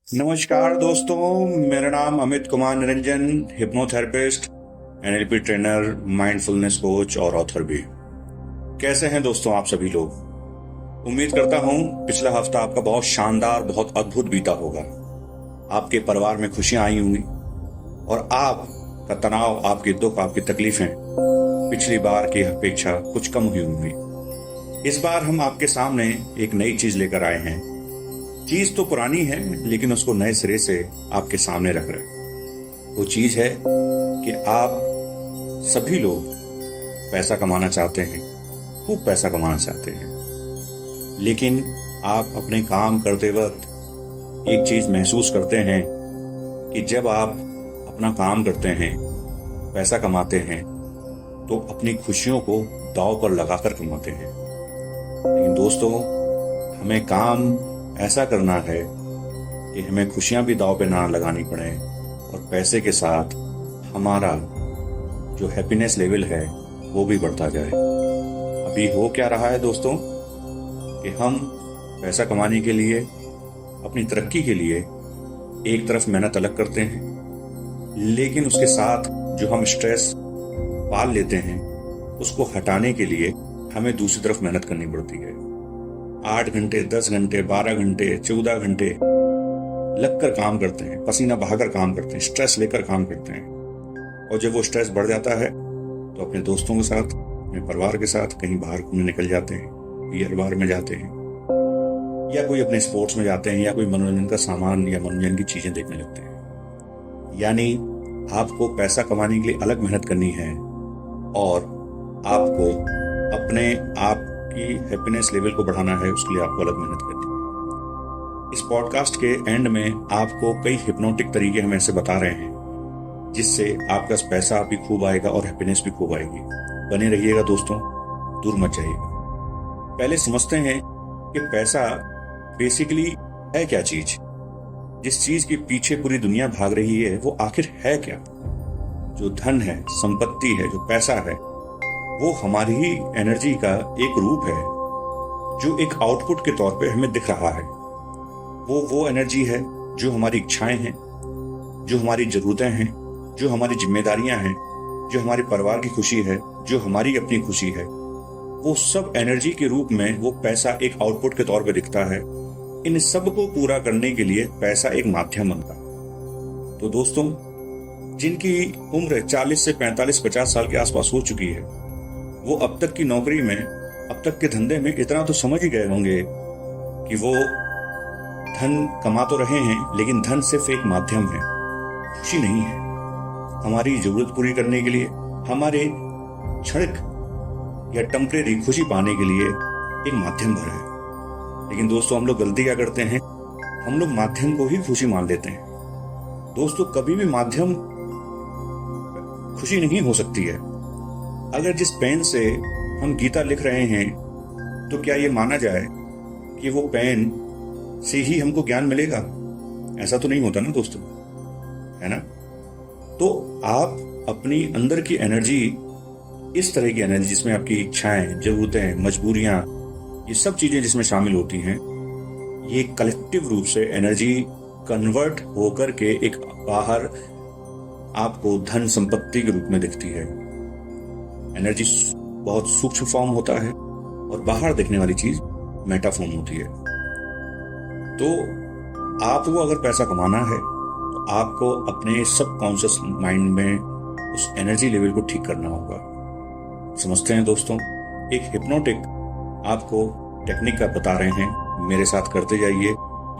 नमस्कार दोस्तों, मेरा नाम Amit Kumar Niranjan, hypnotherapist, NLP trainer, mindfulness coach और ऑथर भी। कैसे हैं दोस्तों आप सभी लोग? उम्मीद करता हूं पिछला हफ्ता आपका बहुत शानदार, बहुत अद्भुत बीता होगा। आपके परिवार में खुशियां आई होंगी और आपका तनाव, आपके दुख, आपकी तकलीफें पिछली बार की अपेक्षा कुछ कम हुई होंगी। इस बार हम आपके सामने एक नई चीज लेकर आए हैं। चीज तो पुरानी है लेकिन उसको नए सिरे से आपके सामने रख रहे हैं। वो चीज है कि आप सभी लोग पैसा कमाना चाहते हैं, खूब पैसा कमाना चाहते हैं, लेकिन आप अपने काम करते वक्त एक चीज महसूस करते हैं कि जब आप अपना काम करते हैं, पैसा कमाते हैं, तो अपनी खुशियों को दांव पर लगाकर कमाते हैं। लेकिन दोस्तों, हमें काम ऐसा करना है कि हमें खुशियां भी दांव पे ना लगानी पड़े और पैसे के साथ हमारा जो हैप्पीनेस लेवल है वो भी बढ़ता जाए। अभी हो क्या रहा है दोस्तों कि हम पैसा कमाने के लिए, अपनी तरक्की के लिए एक तरफ मेहनत अलग करते हैं, लेकिन उसके साथ जो हम स्ट्रेस पाल लेते हैं उसको हटाने के लिए हमें दूसरी तरफ मेहनत करनी पड़ती है। 8 घंटे, 10 घंटे, 12 घंटे, 14 घंटे लगकर काम करते हैं, पसीना बहाकर काम करते हैं, स्ट्रेस लेकर काम करते हैं। और जब वो स्ट्रेस बढ़ जाता है तो अपने दोस्तों के साथ, अपने परिवार के साथ कहीं बाहर घूमने निकल जाते हैं, बियर बार में जाते हैं, या कोई अपने स्पोर्ट्स में जाते हैं, या कोई मनोरंजन का सामान या मनोरंजन की चीजें देखने लगते हैं। यानी आपको पैसा कमाने के लिए अलग मेहनत करनी है और आपको अपने आप की हैप्पीनेस लेवल को बढ़ाना है, उसके लिए आपको अलग मेहनत करनी है। इस पॉडकास्ट के एंड में आपको कई हिप्नोटिक तरीके हम ऐसे बता रहे हैं जिससे आपका पैसा भी खूब आएगा और हैप्पीनेस भी खूब आएगी। बने रहिएगा दोस्तों, दूर मत जाइएगा। पहले समझते हैं कि पैसा बेसिकली है क्या चीज। जिस चीज के पीछे पूरी दुनिया भाग रही है वो आखिर है क्या? जो धन है, संपत्ति है, जो पैसा है, वो हमारी ही एनर्जी का एक रूप है जो एक आउटपुट के तौर पे हमें दिख रहा है। वो एनर्जी है जो हमारी इच्छाएं हैं, जो हमारी जरूरतें हैं, जो हमारी जिम्मेदारियां हैं, जो हमारे परिवार की खुशी है, जो हमारी अपनी खुशी है। वो सब एनर्जी के रूप में वो पैसा एक आउटपुट के तौर पे दिखता है। इन सब को पूरा करने के लिए पैसा एक माध्यम बनता है। तो दोस्तों, जिनकी उम्र 40 से 45-50 साल के आसपास हो चुकी है, वो अब तक की नौकरी में, अब तक के धंधे में इतना तो समझ ही गए होंगे कि वो धन कमा तो रहे हैं लेकिन धन सिर्फ एक माध्यम है, खुशी नहीं है। हमारी जरूरत पूरी करने के लिए, हमारे क्षणिक या टेम्परेरी खुशी पाने के लिए एक माध्यम भर है। लेकिन दोस्तों, हम लोग गलती क्या करते हैं? हम लोग माध्यम को ही खुशी मान लेते हैं। दोस्तों, कभी भी माध्यम खुशी नहीं हो सकती है। अगर जिस पेन से हम गीता लिख रहे हैं तो क्या ये माना जाए कि वो पेन से ही हमको ज्ञान मिलेगा? ऐसा तो नहीं होता ना दोस्तों, है ना? तो आप अपनी अंदर की एनर्जी, इस तरह की एनर्जी जिसमें आपकी इच्छाएं, जरूरतें, मजबूरियां, ये सब चीजें जिसमें शामिल होती हैं, ये कलेक्टिव रूप से एनर्जी कन्वर्ट होकर के एक बाहर आपको धन संपत्ति के रूप में दिखती है। एनर्जी बहुत सूक्ष्म फॉर्म होता है और बाहर दिखने वाली चीज मेटा फॉर्म होती है। तो आपको अगर पैसा कमाना है तो आपको अपने सबकॉन्शियस माइंड में उस एनर्जी लेवल को ठीक करना होगा। समझते हैं दोस्तों, एक हिप्नोटिक आपको टेक्निक का बता रहे हैं, मेरे साथ करते जाइए।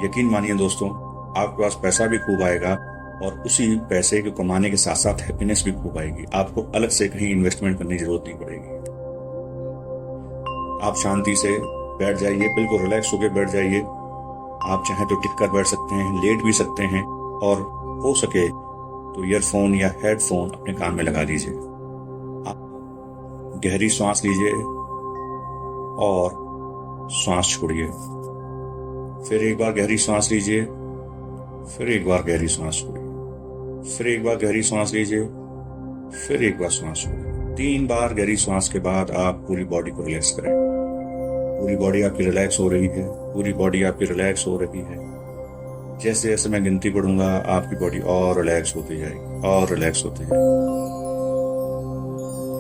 यकीन मानिए दोस्तों, आपके पास पैसा भी खूब आएगा और उसी पैसे को कमाने के साथ साथ हैप्पीनेस भी खूब आएगी। आपको अलग से कहीं इन्वेस्टमेंट करने की जरूरत नहीं पड़ेगी। आप शांति से बैठ जाइए, बिल्कुल रिलैक्स होकर बैठ जाइए। आप चाहें तो टिक कर बैठ सकते हैं, लेट भी सकते हैं, और हो सके तो ईयरफोन या हेडफोन अपने कान में लगा दीजिए। आप गहरी सांस लीजिए और सांस छोड़िए। फिर एक बार गहरी सांस लीजिए, फिर एक बार गहरी सांस छोड़िए, फिर एक बार गहरी सांस लीजिए, फिर एक बार सांस छोड़िए। 3 बार गहरी सांस के बाद आप पूरी बॉडी को रिलैक्स करें। पूरी बॉडी आपकी रिलैक्स हो रही है, पूरी बॉडी आपकी रिलैक्स हो रही है। जैसे जैसे मैं गिनती पढ़ूंगा आपकी बॉडी और रिलैक्स होती जाएगी और रिलैक्स होती जाएगी।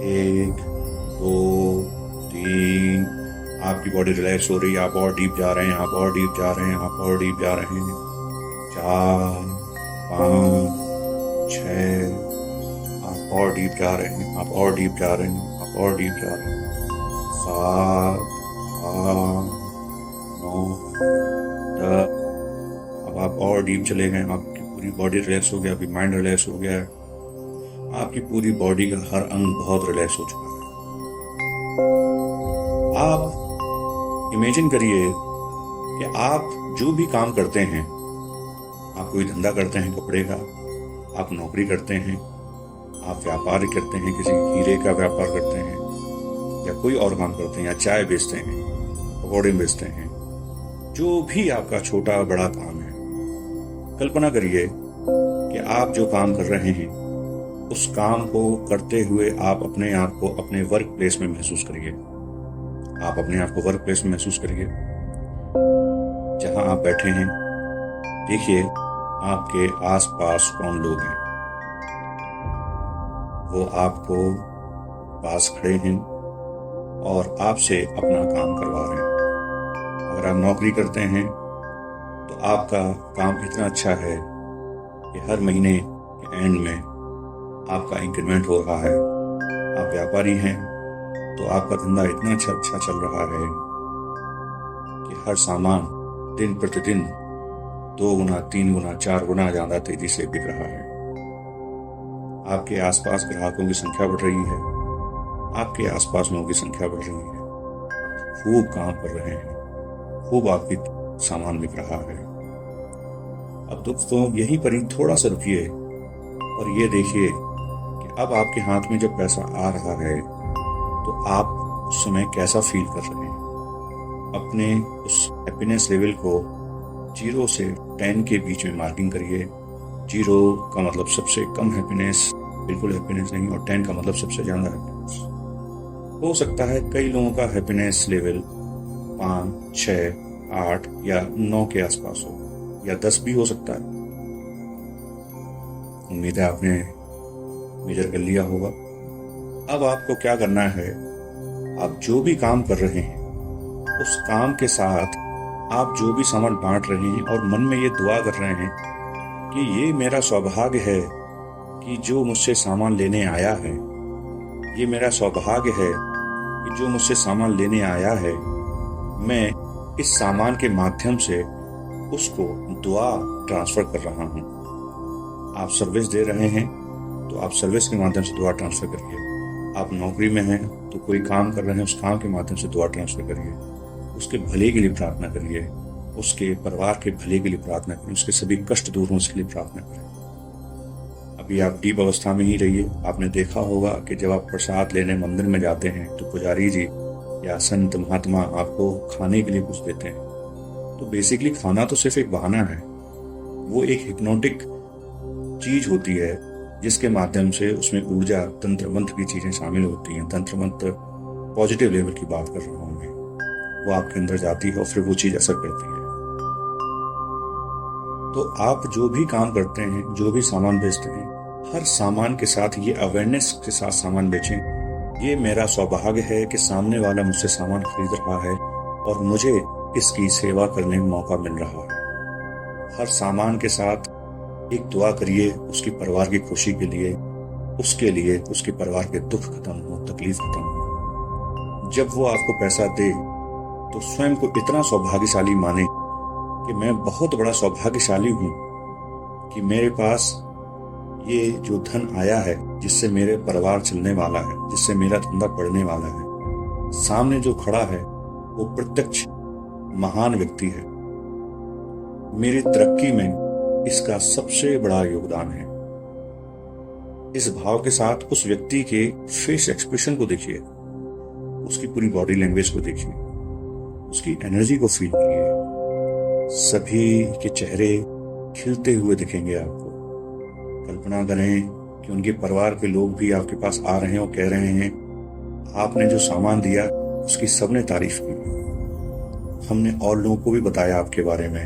1, 2, 3, आपकी बॉडी रिलैक्स हो रही है, आप और डीप जा रहे हैं, आप और डीप जा रहे हैं, आप और डीप जा रहे हैं। 4, 5, 6, आप और डीप जा रहे हैं, आप और डीप जा रहे हैं, आप और डीप जा रहे हैं। 7, 8, 9, 10। अब आप और डीप चले गए, आपकी पूरी बॉडी रिलैक्स हो गया, अभी माइंड रिलैक्स हो गया है, आपकी पूरी बॉडी का हर अंग बहुत रिलैक्स हो चुका है। आप इमेजिन करिए कि आप जो भी काम करते हैं, आप कोई धंधा करते हैं कपड़े का, आप नौकरी करते हैं, आप व्यापार करते हैं, किसी हीरे का व्यापार करते हैं या कोई और काम करते हैं, या चाय बेचते हैं, पकौड़े बेचते हैं, जो भी आपका छोटा बड़ा काम है, कल्पना करिए कि आप जो काम कर रहे हैं उस काम को करते हुए आप अपने आप को अपने वर्क प्लेस में महसूस करिए। आप अपने आप को वर्क प्लेस में महसूस करिए। जहां आप बैठे हैं, देखिए आपके आसपास कौन लोग हैं। वो आपको पास खड़े हैं और आपसे अपना काम करवा रहे हैं। अगर आप नौकरी करते हैं तो आपका काम इतना अच्छा है कि हर महीने के एंड में आपका इंक्रीमेंट हो रहा है। आप व्यापारी हैं तो आपका धंधा इतना अच्छा चल रहा है कि हर सामान दिन प्रतिदिन 2 गुना, 3 गुना, 4 गुना ज्यादा तेजी से बिक रहा है। आपके आसपास ग्राहकों की संख्या बढ़ रही है, आपके आसपास लोगों की संख्या बढ़ रही है, खूब काम कर रहे हैं, खूब आपकी सामान बिक रहा है। अब दोस्तों यहीं पर ही थोड़ा सा रुकिए और ये देखिए कि अब आपके हाथ में जब पैसा आ रहा है तो आप उस समय कैसा फील कर रहे हैं। अपने उस हैप्पीनेस लेवल को 0 से 10 के बीच में मार्किंग करिए। 0 का मतलब सबसे कम हैप्पीनेस, बिल्कुल हैप्पीनेस नहीं, और 10 का मतलब सबसे ज्यादा हैप्पीनेस। हो सकता है कई लोगों का हैप्पीनेस लेवल 5, 6, 8 या 9 के आसपास हो, या 10 भी हो सकता है। उम्मीद है आपने मेजर कर लिया होगा। अब आपको क्या करना है, आप जो भी काम कर रहे हैं उस काम के साथ आप जो भी सामान बांट रहे हैं और मन में ये दुआ कर रहे हैं कि ये मेरा सौभाग्य है कि जो मुझसे सामान लेने आया है, ये मेरा सौभाग्य है कि जो मुझसे सामान लेने आया है, मैं इस सामान के माध्यम से उसको दुआ ट्रांसफर कर रहा हूं। आप सर्विस दे रहे हैं तो आप सर्विस के माध्यम से दुआ ट्रांसफर करिए। आप नौकरी में हैं तो कोई काम कर रहे हैं, उस काम के माध्यम से दुआ ट्रांसफर करिए। उसके भले के लिए प्रार्थना करिए, उसके परिवार के भले के लिए प्रार्थना करिए, उसके सभी कष्ट दूर होने के लिए प्रार्थना करिए। अभी आप डीप अवस्था में ही रहिए। आपने देखा होगा कि जब आप प्रसाद लेने मंदिर में जाते हैं तो पुजारी जी या संत महात्मा आपको खाने के लिए कुछ देते हैं। तो बेसिकली खाना तो सिर्फ एक बहाना है, वो एक हिप्नोटिक चीज होती है जिसके माध्यम से उसमें ऊर्जा, तंत्र मंत्र की चीजें शामिल होती हैं। तंत्र मंत्र पॉजिटिव लेवल की बात कर रहा हूं मैं, वो आपके अंदर जाती है और फिर वो चीज असर करती है। तो आप जो भी काम करते हैं, जो भी सामान बेचते हैं, हर सामान के साथ ये अवेयरनेस के साथ सामान बेचें। ये मेरा सौभाग्य है कि सामने वाला मुझसे सामान खरीद रहा है और मुझे इसकी सेवा करने में मौका मिल रहा है। हर सामान के साथ एक दुआ करिए उसकी परिवार की खुशी के लिए, उसके परिवार के दुख खत्म हो, तकलीफ खत्म हो। जब वो आपको पैसा दे तो स्वयं को इतना सौभाग्यशाली माने कि मैं बहुत बड़ा सौभाग्यशाली हूं कि मेरे पास ये जो धन आया है, जिससे मेरे परिवार चलने वाला है, जिससे मेरा धंधा बढ़ने वाला है, सामने जो खड़ा है वो प्रत्यक्ष महान व्यक्ति है। मेरी तरक्की में इसका सबसे बड़ा योगदान है। इस भाव के साथ उस व्यक्ति के फेस एक्सप्रेशन को देखिए, उसकी पूरी बॉडी लैंग्वेज को देखिए, उसकी एनर्जी को फील करिए। सभी के चेहरे खिलते हुए दिखेंगे आपको। कल्पना करें कि उनके परिवार के लोग भी आपके पास आ रहे हैं और कह रहे हैं आपने जो सामान दिया उसकी सबने तारीफ की, हमने और लोगों को भी बताया आपके बारे में,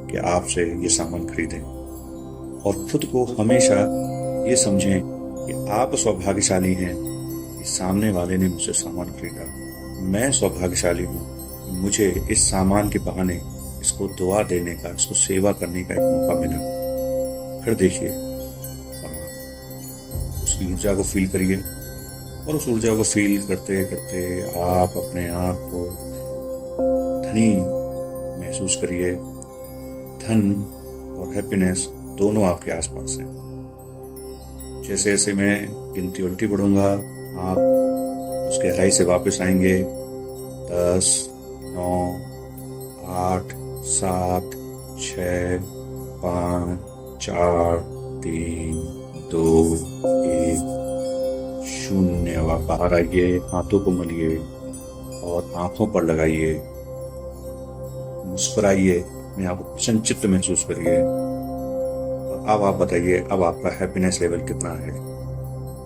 कि आपसे ये सामान खरीदें, और खुद को हमेशा ये समझें कि आप सौभाग्यशाली हैं कि सामने वाले ने मुझसे सामान खरीदा। मैं सौभाग्यशाली हूँ, मुझे इस सामान के बहाने इसको दुआ देने का, इसको सेवा करने का एक मौका मिला। फिर देखिए, उस ऊर्जा को फील करिए, और उस ऊर्जा को फील करते करते आप अपने आप को धनी महसूस करिए। धन और हैप्पीनेस दोनों आपके आसपास हैं। जैसे जैसे मैं गिनती उल्टी बढ़ूंगा, आप उस गहराई से वापस आएंगे। 10, 9, 8, 7, 6, 5, 4, 3, 2, 1, 0। अब आप बाहर आइए, हाथों को मलिए और आंखों पर लगाइए, मुस्कुराइए, अपने आप को संचित महसूस करिए। अब आप बताइए, अब आपका हैप्पीनेस लेवल कितना है?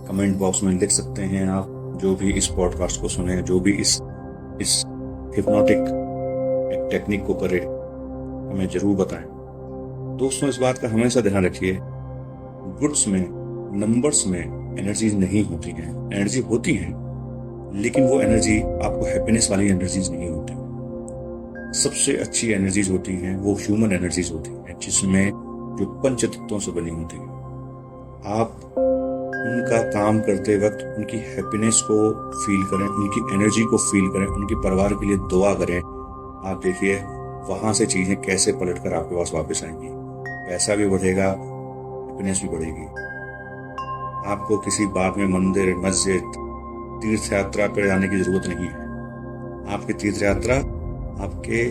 कमेंट बॉक्स में लिख सकते हैं आप। जो भी इस पॉडकास्ट को सुने, जो भी इस हिप्नोटिक टेक्निक को करे, हमें जरूर बताएं। दोस्तों, इस बात का हमेशा ध्यान रखिए, गुड्स में, नंबर्स में एनर्जीज नहीं होती हैं। एनर्जी होती है, लेकिन वो एनर्जी आपको हैप्पीनेस वाली एनर्जीज नहीं होती। सबसे अच्छी एनर्जीज होती हैं वो ह्यूमन एनर्जीज होती हैं, जिसमें जो पंच तत्वों से बनी होती है। आप उनका काम करते वक्त उनकी हैप्पीनेस को फील करें, उनकी एनर्जी को फील करें, उनके परिवार के लिए दुआ करें। आप देखिए वहां से चीजें कैसे पलटकर आपके पास वापस आएंगी। पैसा भी बढ़ेगा, हैप्पीनेस भी बढ़ेगी। आपको किसी बाग में मंदिर, मस्जिद, तीर्थ यात्रा पर जाने की जरूरत नहीं है। आपकी तीर्थ यात्रा आपके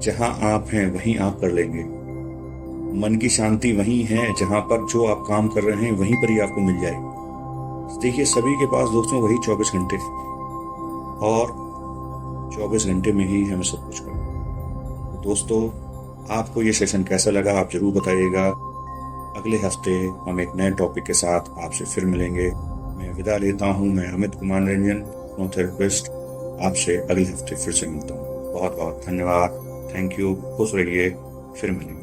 जहां आप हैं वहीं आप कर लेंगे। मन की शांति वहीं है जहां पर जो आप काम कर रहे हैं वहीं पर ही आपको मिल जाएगी। देखिए, सभी के पास दोस्तों वही 24 घंटे, और 24 घंटे में ही हमें सब कुछ करना। दोस्तों, आपको ये सेशन कैसा लगा आप जरूर बताइएगा। अगले हफ्ते हम एक नए टॉपिक के साथ आपसे फिर मिलेंगे। मैं विदा लेता हूँ। मैं अमित कुमार निरंजन, हिप्नोथेरेपिस्ट। आपसे अगले हफ्ते फिर से मिलता हूँ। बहुत बहुत धन्यवाद। Thank you. खुश रहिए। फिर मिलेंगे।